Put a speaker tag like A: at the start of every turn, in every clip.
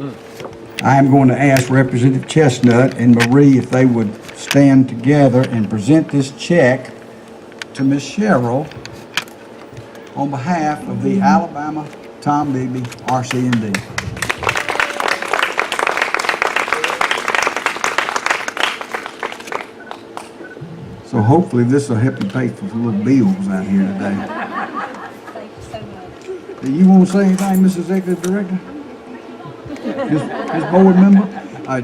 A: I am going to ask Representative Chestnut and Marie if they would stand together and present this check to Ms. Cheryl on behalf of the Alabama Tombigbee RC&D. So hopefully this will help you pay for some little bills out here today.
B: Thank you so much.
A: Do you want to say anything, Mrs. Executive Director? His board member?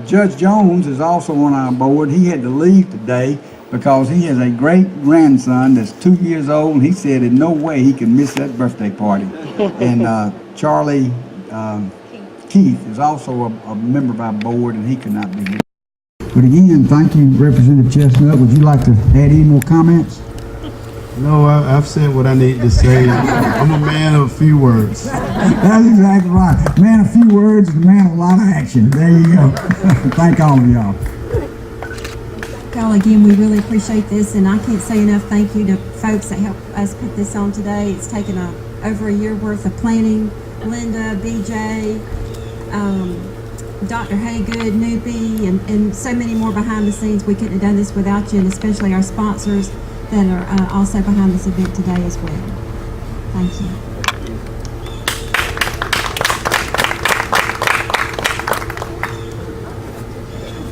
A: Judge Jones is also on our board. He had to leave today because he has a great grandson that's 2 years old, and he said in no way he can miss that birthday party. And Charlie Keith is also a member of our board, and he could not be here. But again, thank you, Representative Chestnut. Would you like to add any more comments?
C: No, I've said what I need to say. I'm a man of a few words.
A: That's exactly right. Man of few words and a man of a lot of action. There you go. Thank all of y'all.
D: Y'all, again, we really appreciate this, and I can't say enough thank you to folks that helped us put this on today. It's taken over a year worth of planning. Linda, BJ, Dr. Haygood, Noopy, and so many more behind the scenes. We couldn't have done this without you, and especially our sponsors that are also behind this event today as well. Thank you.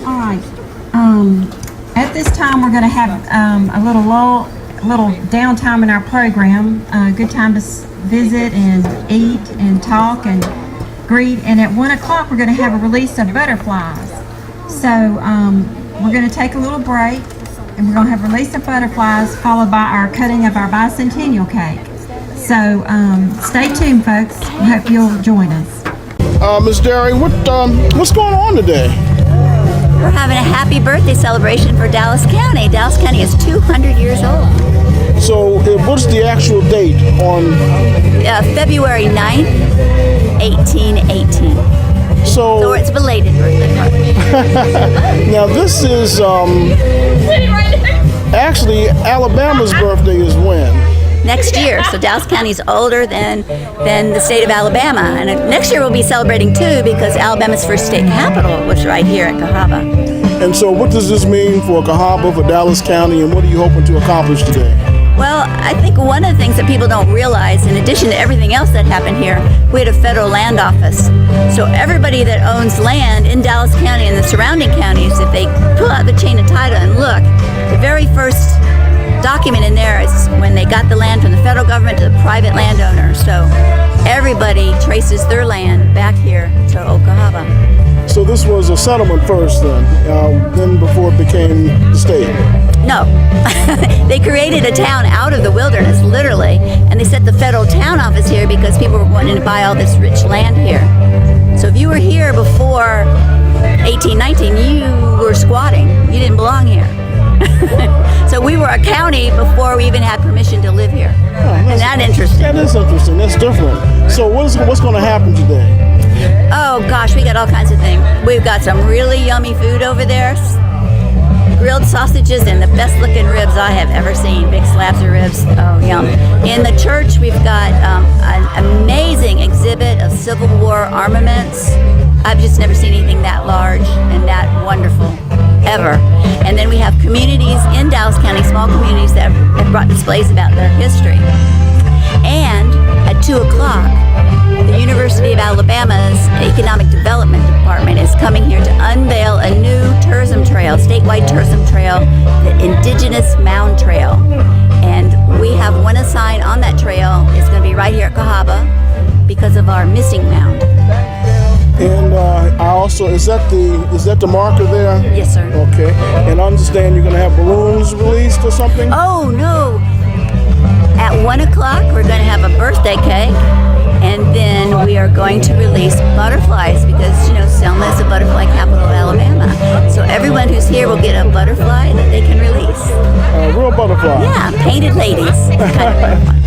D: All right. At this time, we're going to have a little downtime in our program. A good time to visit and eat and talk and greet. And at 1 o'clock, we're going to have a release of butterflies. So we're going to take a little break, and we're going to have a release of butterflies followed by our cutting of our Bicentennial cake. So stay tuned, folks. We hope you'll join us.
C: Ms. Derry, what's going on today?
B: We're having a happy birthday celebration for Dallas County. Dallas County is 200 years old.
C: So what's the actual date on?
B: February 9th, 1818. So it's belated birthday party.
C: Now this is actually Alabama's birthday is when?
B: Next year. So Dallas County is older than the state of Alabama. And next year we'll be celebrating too because Alabama's first state capital was right here at Cahaba.
C: And so what does this mean for Cahaba, for Dallas County, and what are you hoping to accomplish today?
B: Well, I think one of the things that people don't realize, in addition to everything else that happened here, we had a federal land office. So everybody that owns land in Dallas County and the surrounding counties, if they pull out the chain of title and look, the very first document in there is when they got the land from the federal government to the private landowner. So everybody traces their land back here to Old Cahaba.
C: So this was a settlement first then before it became the state?
B: No. They created a town out of the wilderness, literally, and they set the federal town office here because people were wanting to buy all this rich land here. So if you were here before 1819, you were squatting. You didn't belong here. So we were a county before we even had permission to live here. Oh, isn't that interesting?
C: That is interesting. That's different. So what's going to happen today?
B: Oh gosh, we got all kinds of things. We've got some really yummy food over there. Grilled sausages and the best looking ribs I have ever seen. Big slabs of ribs. Oh, yum. In the church, we've got an amazing exhibit of Civil War armaments. I've just never seen anything that large and that wonderful, ever. And then we have communities in Dallas County, small communities that have brought displays about their history. And at 2 o'clock, the University of Alabama's Economic Development Department is coming here to unveil a new tourism trail, statewide tourism trail, the Indigenous Mound Trail. And we have one assigned on that trail. It's going to be right here at Cahaba because of our missing mound.
C: And I also, is that the marker there?
B: Yes, sir.
C: Okay. And I understand you're going to have balloons released or something?
B: Oh, no. At 1 o'clock, we're going to have a birthday cake, and then we are going to release butterflies because, you know, Selma is the butterfly capital of Alabama. So everyone who's here will get a butterfly that they can release.
C: A real butterfly?
B: Yeah, painted ladies.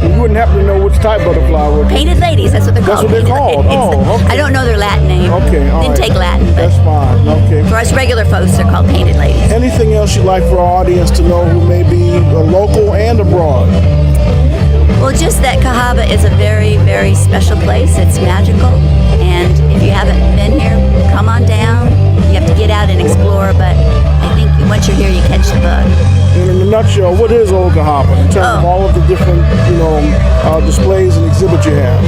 C: You wouldn't happen to know which type butterfly would be?
B: Painted ladies, that's what they're called.
C: That's what they're called? Oh, okay.
B: I don't know their Latin name.
C: Okay, all
B: Didn't
C: right.
B: take Latin, but
C: that's fine. Okay.
B: for us regular folks, they're called painted ladies.
C: Anything else you'd like for our audience to know who may be local and abroad?
B: Well, just that Cahaba is a very, very special place. It's magical, and if you haven't been here,
C: what is Old Chawba in terms of all of the different, displays and exhibits you have?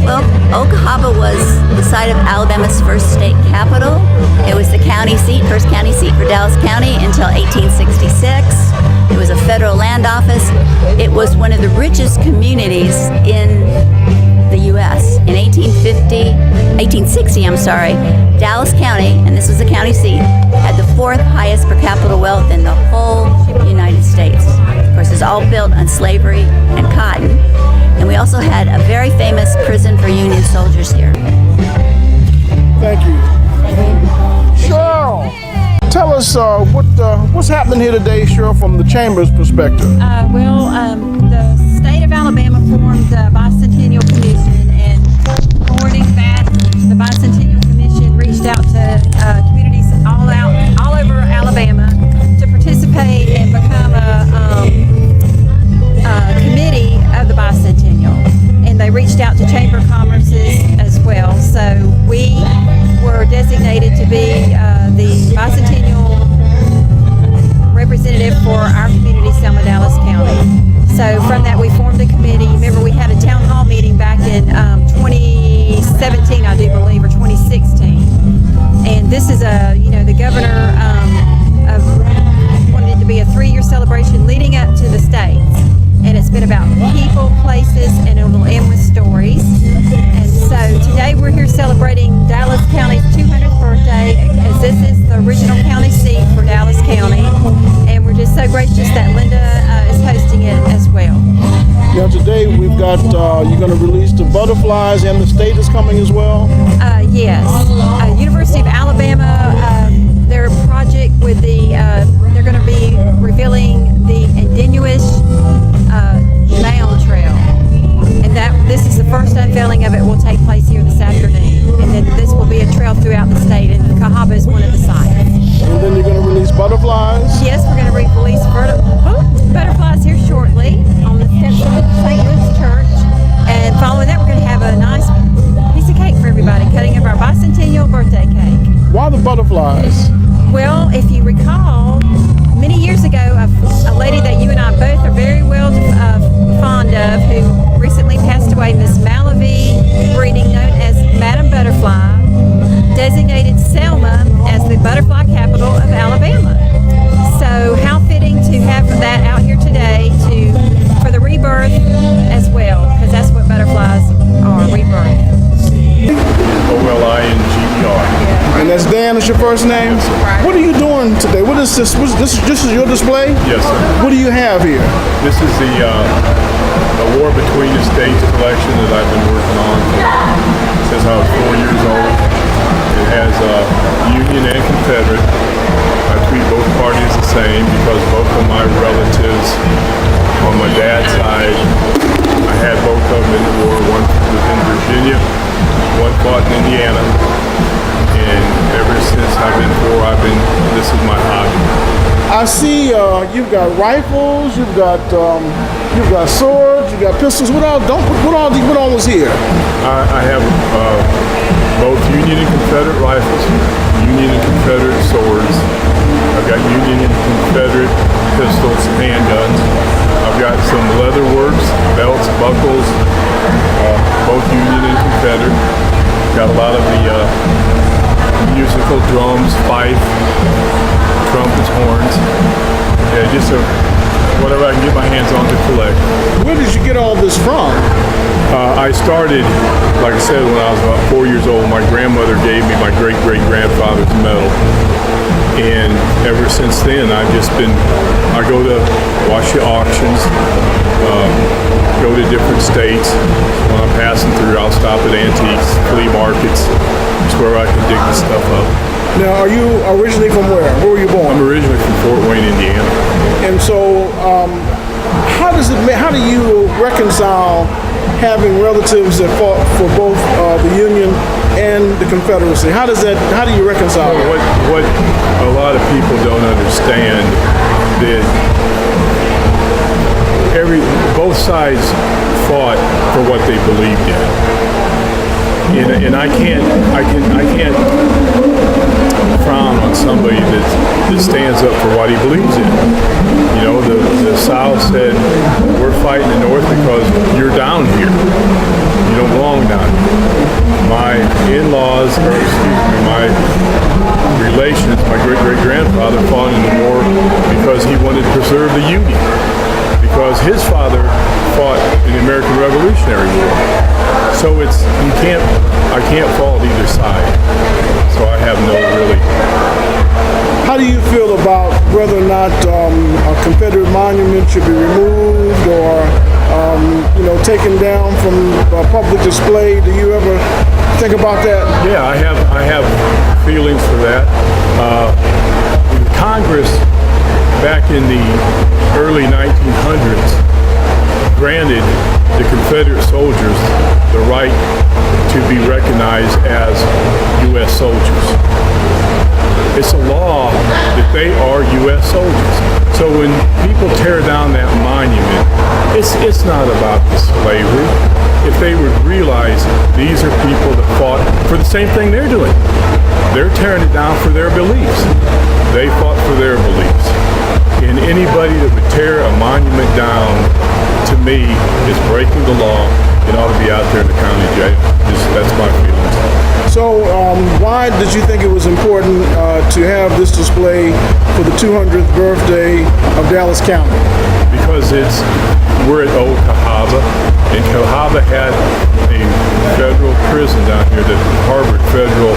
B: Well, Old Chawba was the site of Alabama's first state capital. It was the county seat, first county seat for Dallas County until 1866. It was a federal land office. It was one of the richest communities in the U.S. In 1860, Dallas County, and this was the county seat, had the fourth highest per capita wealth in the whole United States. Of course, it's all built on slavery and cotton. And we also had a very famous prison for Union soldiers here.
C: Thank you. Cheryl, tell us what's happening here today, Cheryl, from the Chamber's perspective.
D: The state of Alabama formed the Bicentennial Commission, and according to that, the Bicentennial Commission reached out to communities all over Alabama to participate and become a committee of the Bicentennial. And they reached out to Chamber of Commerce's as well. So we were designated to be the Bicentennial representative for our community, Selma, Dallas County. So from that, we formed a committee. Remember, we had a town hall meeting back in 2017, I do believe, or 2016. And this is the governor wanted it to be a 3-year celebration leading up to the states. And it's been about people, places, and it will end with stories. And so today we're here celebrating Dallas County's 200th birthday, as this is the original county seat for Dallas County. And we're just so gracious that Linda is hosting it as well.
C: Now today we've got, you're going to release the butterflies, and the state is coming as well?
D: Yes. University of Alabama, their project with they're going to be revealing the Indigenous Mound Trail. And this is the first unveiling of it will take place here this afternoon. And then this will be a trail throughout the state, and Chawba is one of the sites.
C: And then you're going to release butterflies?
D: Yes, we're going to release butterflies here shortly on the steps of St. Luke's Church. And following that, we're going to have a nice piece of cake for everybody, cutting of our bicentennial birthday cake.
C: Why the butterflies?
D: Well, if you recall, many years ago, a lady that you and I both are very well fond of, who recently passed away, Miss Malavi Breeding, known as Madam Butterfly, designated Selma as the butterfly capital of Alabama. So how fitting to have that out here today for the rebirth as well, because that's what butterflies are, rebirth.
E: OLINGER.
C: And that's Dan, is your first name?
E: Yes, sir.
C: What are you doing today? What is this? This is your display?
E: Yes, sir.
C: What do you have here?
E: This is the War Between the States collection that I've been working on since I was 4 years old. It has Union and Confederate. I treat both parties the same because both of my relatives on my dad's side, I had both of them in the war. One was in Virginia, one fought in Indiana. And ever since I've been poor, this is my hobby.
C: I see you've got rifles, you've got swords, you've got pistols. What all was here?
E: I have both Union and Confederate rifles, Union and Confederate swords. I've got Union and Confederate pistols, handguns. I've got some leather works, belts, buckles, both Union and Confederate. Got a lot of the musical drums, fife, trumpets, horns. Yeah, just whatever I can get my hands on to collect.
C: Where did you get all this from?
E: I started, like I said, when I was about 4 years old. My grandmother gave me my great-great-grandfather's medal. And ever since then, I go to watch the auctions, go to different states. When I'm passing through, I'll stop at antiques, flea markets. It's where I can dig the stuff up.
C: Now, are you originally from where? Where were you born?
E: I'm originally from Fort Wayne, Indiana.
C: And so, how do you reconcile having relatives that fought for both the Union and the Confederacy? How do you reconcile that?
E: What a lot of people don't understand that both sides fought for what they believed in. And I can't frown on somebody that stands up for what he believes in. You know, the South said, we're fighting the North because you're down here. You don't belong down here. My in-laws, or excuse me, my relations, my great-great-grandfather fought in the war because he wanted to preserve the Union. Because his father fought in the American Revolutionary War. So I can't fault either side. So I have no really.
C: How do you feel about whether or not a Confederate monument should be removed or, taken down from public display? Do you ever think about that?
E: Yeah, I have feelings for that. Congress, back in the early 1900s, granted the Confederate soldiers the right to be recognized as U.S. soldiers. It's a law that they are U.S. soldiers. So when people tear down that monument, it's not about the slavery. If they would realize these are people that fought for the same thing they're doing. They're tearing it down for their beliefs. They fought for their beliefs. And anybody that would tear a monument down, to me, is breaking the law and ought to be out there in the county jail. That's my feelings.
C: So why did you think it was important to have this display for the 200th birthday of Dallas County?
E: Because we're at Old Chawba, and Chawba had a federal prison down here that harbored federal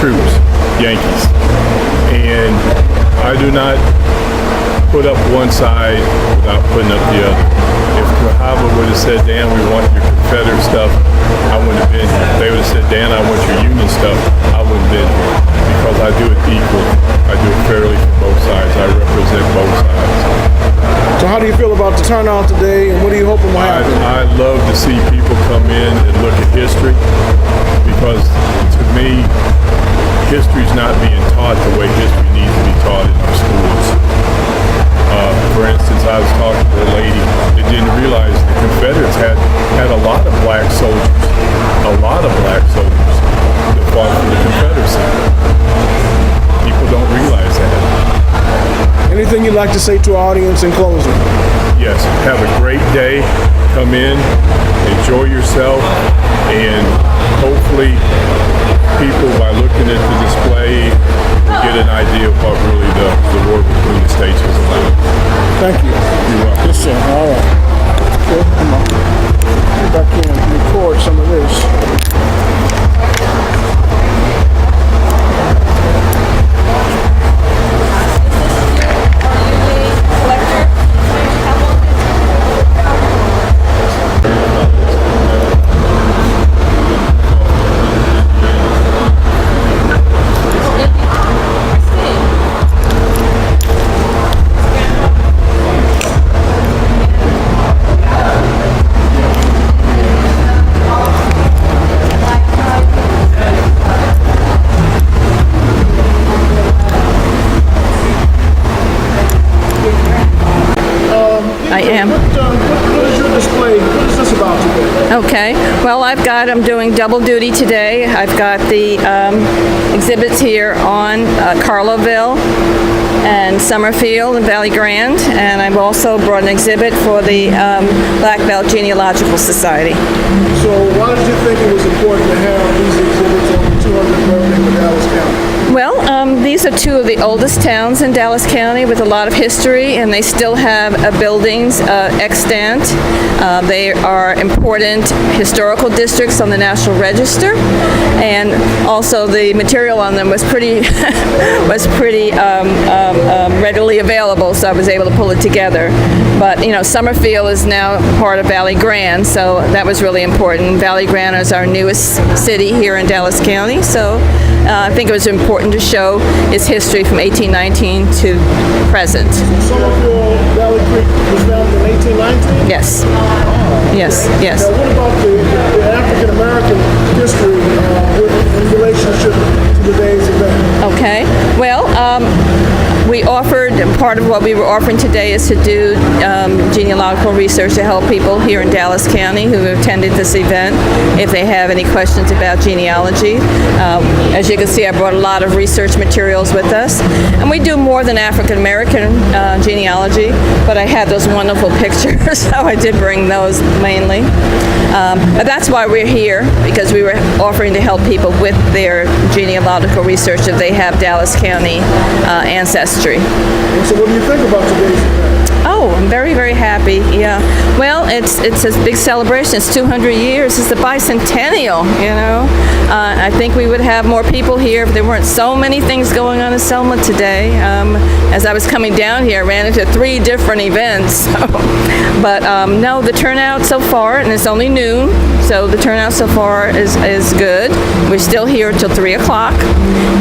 E: troops, Yankees. And I do not put up one side without putting up the other. If Chawba would have said, Dan, we want your Confederate stuff, I wouldn't have been here. If they would have said, Dan, I want your Union stuff, I wouldn't have been here. Because I do it equal. I do it fairly for both sides. I represent both sides.
C: So how do you feel about the turnout today, and what are you hoping will happen?
E: I love to see people come in and look at history, because to me, history's not being taught the way history needs to be taught in our schools. For instance, I was talking to a lady that didn't realize the Confederates had a lot of black soldiers that fought for the Confederacy. People don't realize that.
C: Anything you'd like to say to our audience in closing?
E: Yes, have a great day. Come in, enjoy yourself, and hopefully people, by looking at the display, will get an idea of what really the war between the states was about.
C: Thank you.
E: You're welcome.
C: Yes, sir. All right. Okay, come on. See if I can record some of this.
F: I am.
C: What is your display? What is this about today?
F: Okay. Well, I'm doing double duty today. I've got the exhibits here on Carloville and Summerfield and Valley Grande, and I've also brought an exhibit for the Black Belt Genealogical Society.
C: So why did you think it was important to have these exhibits on the 200th birthday of Dallas County?
F: Well, these are two of the oldest towns in Dallas County with a lot of history, and they still have buildings extant. They are important historical districts on the National Register, and also the material on them was pretty readily available, so I was able to pull it together. But Summerfield is now part of Valley Grande, so that was really important. Valley Grande is our newest city here in Dallas County, so I think it was important to show its history from 1819 to present.
C: Summerfield Valley Creek was founded in 1819?
F: Yes. Yes.
C: Now, what about the African American history in relationship to today's event?
F: Okay. Well, we offered part part of what we were offering today is to do genealogical research to help people here in Dallas County who attended this event if they have any questions about genealogy. As you can see, I brought a lot of research materials with us. And we do more than African American genealogy, but I had those wonderful pictures, so I did bring those mainly. But that's why we're here, because we were offering to help people with their genealogical research if they have Dallas County ancestry.
C: So what do you think about today's event?
F: Oh, I'm very, very happy. Yeah. Well, it's a big celebration. It's 200 years. It's the Bicentennial, you know. I think we would have more people here if there weren't so many things going on in Selma today. As I was coming down here, I ran into 3 different events. But no, the turnout so far, and it's only noon, so the turnout so far is good. We're still here until 3 o'clock,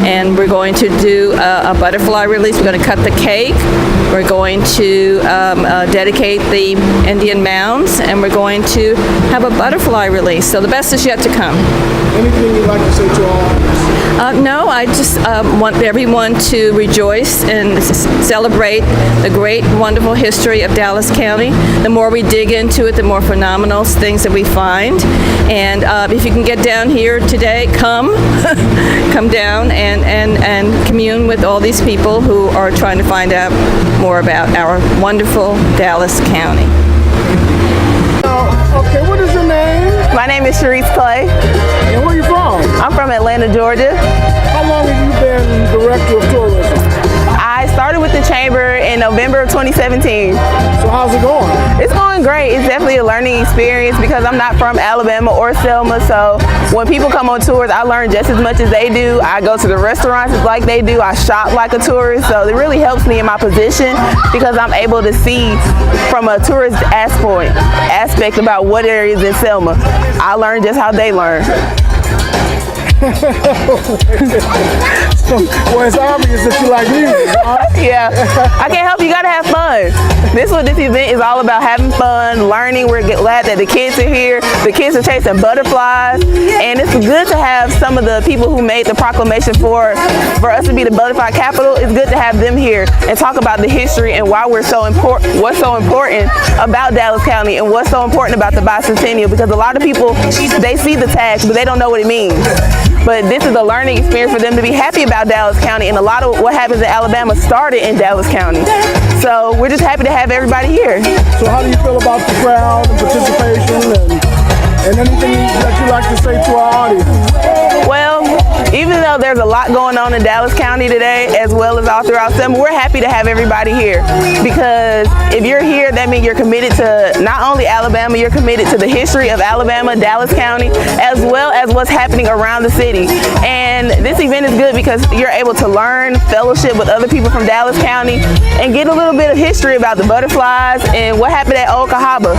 F: and we're going to do a butterfly release. We're going to cut the cake. We're going to dedicate the Indian mounds, and we're going to have a butterfly release. So the best is yet to come.
C: Anything you'd like to say to all?
F: No, I just want everyone to rejoice and celebrate the great, wonderful history of Dallas County. The more we dig into it, the more phenomenal things that we find. And if you can get down here today, come down and commune with all these people who are trying to find out more about our wonderful Dallas County.
C: Okay, what is your name?
G: My name is Sharice Clay.
C: And where are you from?
G: I'm from Atlanta, Georgia.
C: How long have you been director of tourism?
G: I started with the chamber in November of 2017.
C: So how's it going?
G: It's going great. It's definitely a learning experience because I'm not from Alabama or Selma, so when people come on tours, I learn just as much as they do. I go to the restaurants like they do. I shop like a tourist, so it really helps me in my position because I'm able to see from a tourist aspect about what areas in Selma. I learn just how they learn.
C: Well, it's obvious that you like music, huh?
G: Yeah, I can't help you. Gotta have fun. This event is all about having fun, learning. We're glad that the kids are here. The kids are chasing butterflies, and it's good to have some of the people who made the proclamation for us to be the butterfly capital. It's good to have them here and talk about the history and why we're so important. What's so important about Dallas County and what's so important about the Bicentennial? Because a lot of people they see the tags, but they don't know what it means. But this is a learning experience for them to be happy about Dallas County, and a lot of what happens in Alabama started in Dallas County. So we're just happy to have everybody here.
C: So how do you feel about the crowd and participation and anything that you'd like to say to our audience?
G: Well, even though there's a lot going on in Dallas County today, as well as all throughout Selma, we're happy to have everybody here. Because if you're here, that means you're committed to not only Alabama, you're committed to the history of Alabama, Dallas County, as well as what's happening around the city. And this event is good because you're able to learn, fellowship with other people from Dallas County, and get a little bit of history about the butterflies and what happened at Old Chawba.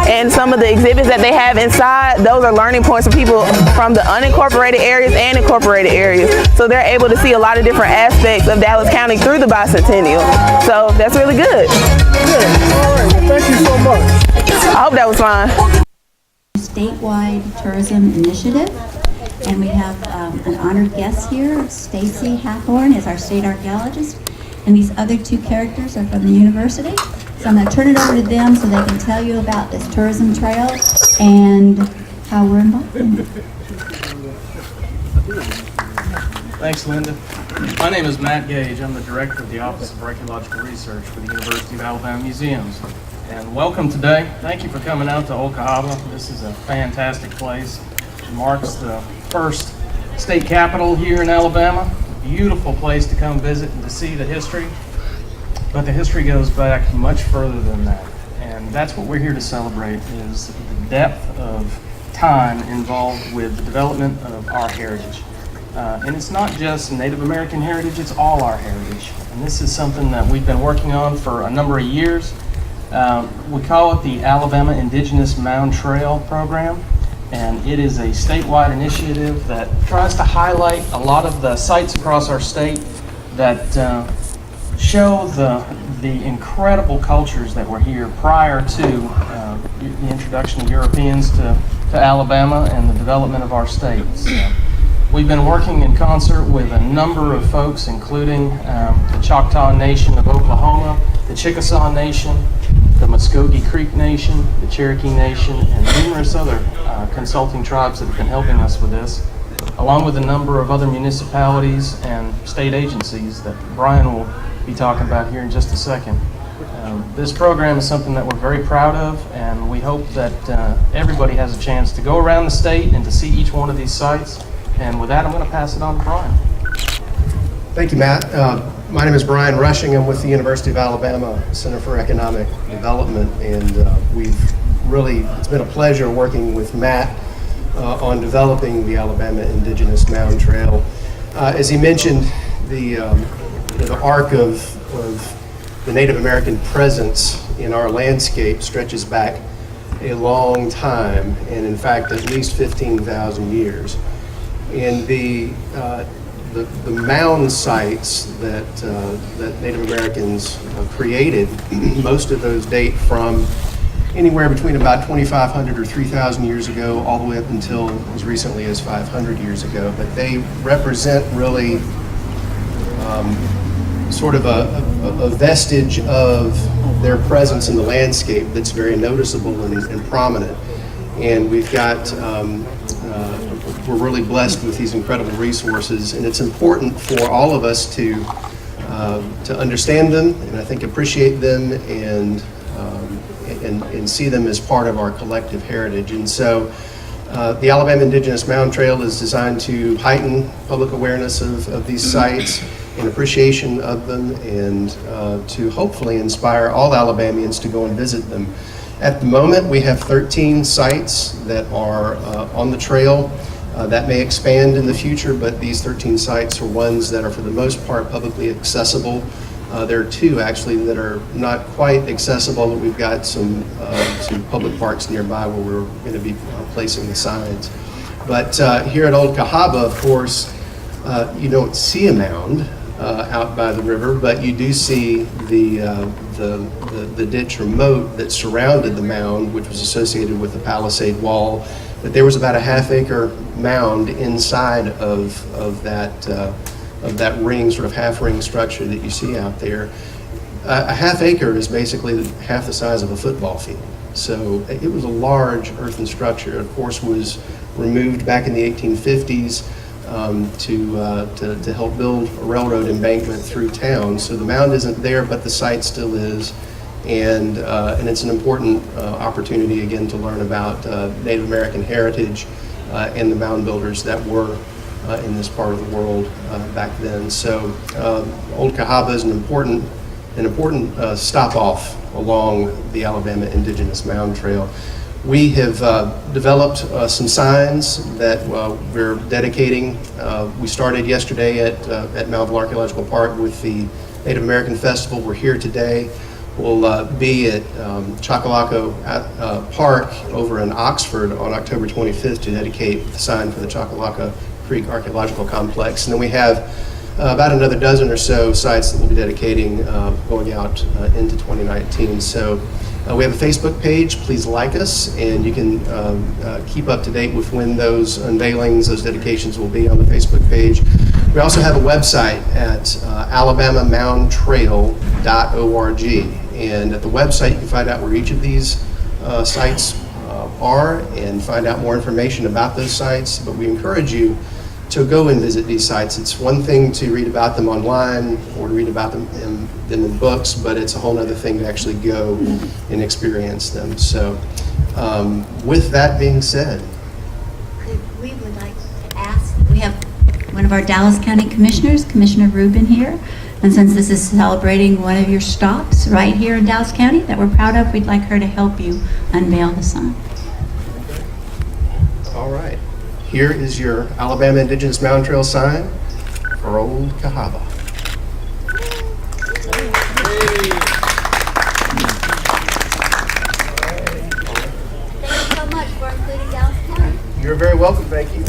G: And some of the exhibits that they have inside, those are learning points for people from the unincorporated areas and incorporated areas. So they're able to see a lot of different aspects of Dallas County through the Bicentennial. So that's really good.
C: Good. All right. Well, thank you so much.
G: I hope that was fine.
H: Statewide tourism initiative, and we have an honored guest here. Stacy Hathorn is our state archaeologist, and these other 2 characters are from the university. So I'm going to turn it over to them so they can tell you about this tourism trail and how we're involved in it.
I: Thanks, Linda. My name is Matt Gage. I'm the director of the Office of Archaeological Research for the University of Alabama Museums. And welcome today. Thank you for coming out to Old Chawba. This is a fantastic place. It marks the first state capitol here in Alabama. A beautiful place to come visit and to see the history. But the history goes back much further than that. And that's what we're here to celebrate, is the depth of time involved with the development of our heritage. And it's not just Native American heritage, it's all our heritage. And this is something that we've been working on for a number of years. We call it the Alabama Indigenous Mound Trail program. And it is a statewide initiative that tries to highlight a lot of the sites across our state that show the incredible cultures that were here prior to the introduction of Europeans to Alabama and the development of our state. So We've been working in concert with a number of folks, including the Choctaw Nation of Oklahoma, the Chickasaw Nation, the Muskogee Creek Nation, the Cherokee Nation, and numerous other consulting tribes that have been helping us with this, along with a number of other municipalities and state agencies that Brian will be talking about here in just a second. This program is something that we're very proud of, and we hope that everybody has a chance to go around the state and to see each one of these sites. And with that, I'm going to pass it on to Brian.
J: Thank you, Matt. My name is Brian Rushing. I'm with the University of Alabama Center for Economic Development, and it's been a pleasure working with Matt on developing the Alabama Indigenous Mound Trail. As he mentioned, the arc of the Native American presence in our landscape stretches back a long time, and in fact at least 15,000 years. And the mound sites that Native Americans created, most of those date from anywhere between about 2,500 or 3,000 years ago all the way up until as recently as 500 years ago. But they represent really sort of a vestige of their presence in the landscape that's very noticeable and prominent. And we've got, we're really blessed with these incredible resources, and it's important for all of us to understand them, and I think appreciate them, and see them as part of our collective heritage. And so the Alabama Indigenous Mound Trail is designed to heighten public awareness of these sites and appreciation of them, and to hopefully inspire all Alabamians to go and visit them. At the moment, we have 13 sites that are on the trail. That may expand in the future, but these 13 sites are ones that are for the most part publicly accessible. There are 2 actually that are not quite accessible, but we've got some public parks nearby where we're going to be placing the signs. But here at Old Chawba, of course, you don't see a mound out by the river, but you do see the ditch or moat that surrounded the mound, which was associated with the palisade wall. But there was about a half-acre mound inside of that ring, sort of half-ring structure that you see out there. A half acre is basically half the size of a football field. So it was a large earthen structure. Of course, was removed back in the 1850s to help build a railroad embankment through town. So the mound isn't there, but the site still is. And it's an important opportunity, again, to learn about Native American heritage and the mound builders that were in this part of the world back then. So Old Chawba is an important stop-off along the Alabama Indigenous Mound Trail. We have developed some signs that we're dedicating. We started yesterday at Unveiled Archelogical Park with the Native American Festival. We're here today. We'll be at Chocolaco Park over in Oxford on October 25th to dedicate the sign for the Chocolaco Creek Archaeological Complex. And then we have about another dozen or so sites that we'll be dedicating going out into 2019. So we have a Facebook page. Please like us, and you can keep up to date with when those unveilings, those dedications will be on the Facebook page. We also have a website at alabamamoundtrail.org, and at the website you can find out where each of these sites are and find out more information about those sites. But we encourage you to go and visit these sites. It's one thing to read about them online or to read about them in books, but it's a whole other thing to actually go and experience them. So with that being said,
H: We would like to ask, we have one of our Dallas County Commissioners, Commissioner Rubin here, and since this is celebrating one of your stops right here in Dallas County that we're proud of, we'd like her to help you unveil the sign.
J: all right. Here is your Alabama Indigenous Mound Trail sign for Old Chawba.
H: Thank you so much for including Dallas County.
J: You're very welcome, thank you.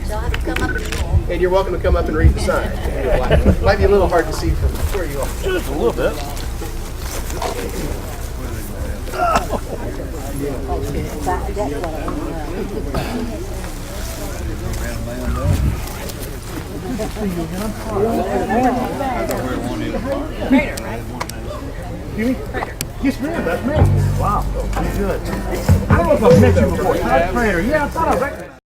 H: You'll have to come up and
J: And you're welcome to come up and read the sign. It might be a little hard to see from where you are.
E: Just a little bit.
C: see you again. I'm sorry. Excuse me? Yes, ma'am. That's me. Wow. Pretty good. I don't know if I've met you before. Todd Prater. Yeah, I thought I recognized.